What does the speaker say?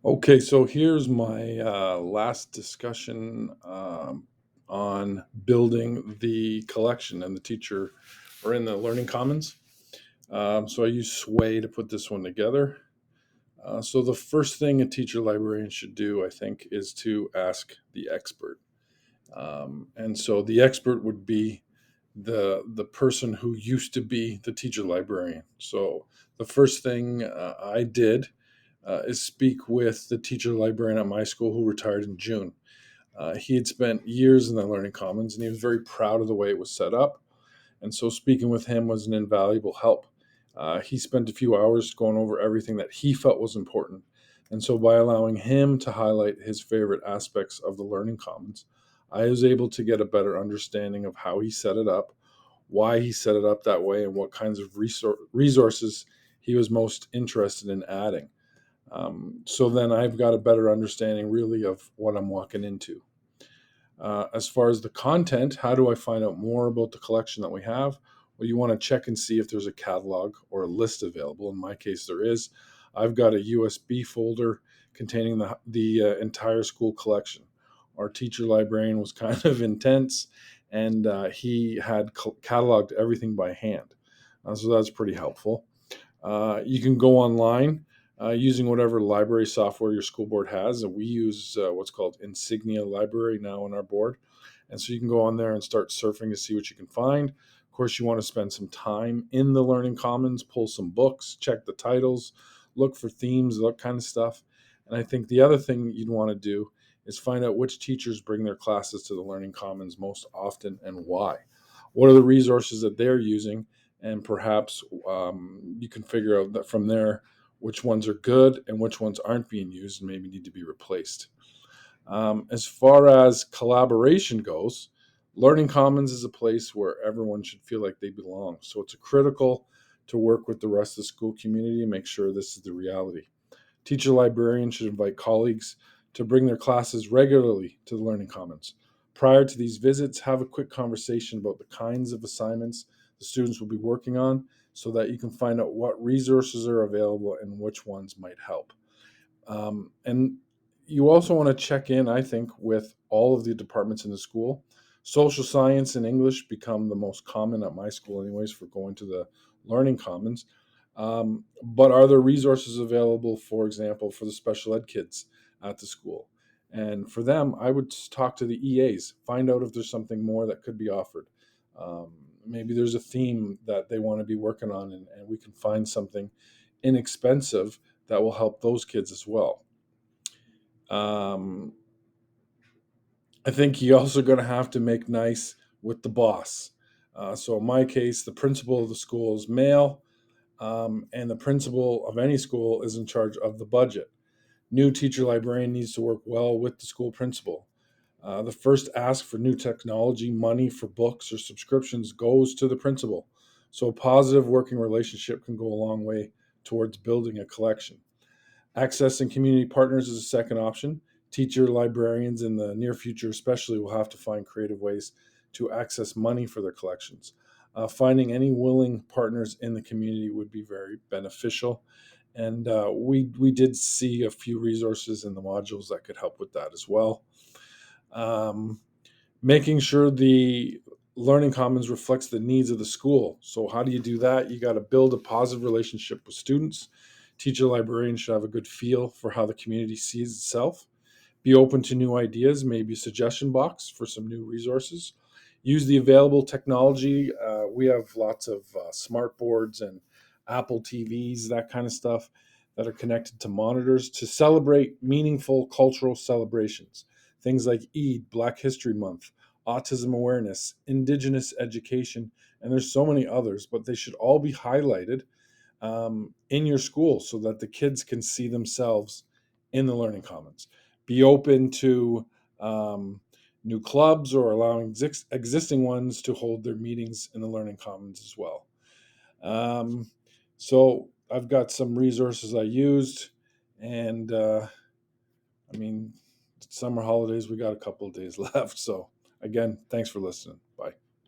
Okay, so here's my last discussion on building the collection and the teacher or in the Learning Commons. So I use Sway to put this one together. So the first thing a teacher librarian should do, I think, is to ask the expert. And so the expert would be the person who used to be the teacher librarian. So the first thing I did is speak with the teacher librarian at my school who retired in June. He had spent years in the Learning Commons and he was very proud of the way it was set up. And so speaking with him was an invaluable help. He spent a few hours going over everything that he felt was important. And so by allowing him to highlight his favorite aspects of the Learning Commons, I was able to get a better understanding of how he set it up, why he set it up that way, and what kinds of resources he was most interested in adding. So then I've got a better understanding really of what I'm walking into. As far as the content, how do I find out more about the collection that we have? Well, you want to check and see if there's a catalog or a list available. In my case, there is. I've got a USB folder containing the entire school collection. Our teacher librarian was kind of intense, and he had cataloged everything by hand. So that's pretty helpful. You can go online using whatever library software your school board has. And we use what's called Insignia Library now on our board. And so you can go on there and start surfing to see what you can find. Of course, you want to spend some time in the Learning Commons, pull some books, check the titles, look for themes, that kind of stuff. And I think the other thing you'd want to do is find out which teachers bring their classes to the Learning Commons most often and why. What are the resources that they're using? And perhaps you can figure out that from there which ones are good and which ones aren't being used and maybe need to be replaced. As far as collaboration goes, Learning Commons is a place where everyone should feel like they belong. So it's critical to work with the rest of the school community and make sure this is the reality. Teacher librarians should invite colleagues to bring their classes regularly to the Learning Commons. Prior to these visits, have a quick conversation about the kinds of assignments the students will be working on so that you can find out what resources are available and which ones might help. And you also want to check in, I think, with all of the departments in the school. Social science and English become the most common at my school, anyways, for going to the Learning Commons. But are there resources available, for example, for the special ed kids at the school? And for them, I would talk to the EAs, find out if there's something more that could be offered. Maybe there's a theme that they want to be working on, and we can find something inexpensive that will help those kids as well. Um, I think you're also going to have to make nice with the boss. So in my case, the principal of the school is male, and the principal of any school is in charge of the budget. New teacher librarian needs to work well with the school principal. The first ask for new technology, money for books or subscriptions goes to the principal. So a positive working relationship can go a long way towards building a collection. Accessing community partners is a second option. Teacher librarians in the near future, especially, will have to find creative ways to access money for their collections. Finding any willing partners in the community would be very beneficial. And we did see a few resources in the modules that could help with that as well. Um, Making sure the Learning Commons reflects the needs of the school. So, how do you do that? You got to build a positive relationship with students. Teacher librarians should have a good feel for how the community sees itself. Be open to new ideas, maybe a suggestion box for some new resources. Use the available technology. We have lots of smart boards and Apple TVs, that kind of stuff, that are connected to monitors to celebrate meaningful cultural celebrations. Things like Eid, Black History Month, autism awareness, Indigenous education, and there's so many others, but they should all be highlighted in your school so that the kids can see themselves in the Learning Commons. Be open to um, new clubs or allowing existing ones to hold their meetings in the Learning Commons as well. Um, so I've got some resources I used, and I mean, summer holidays, we got a couple of days left. So again, thanks for listening.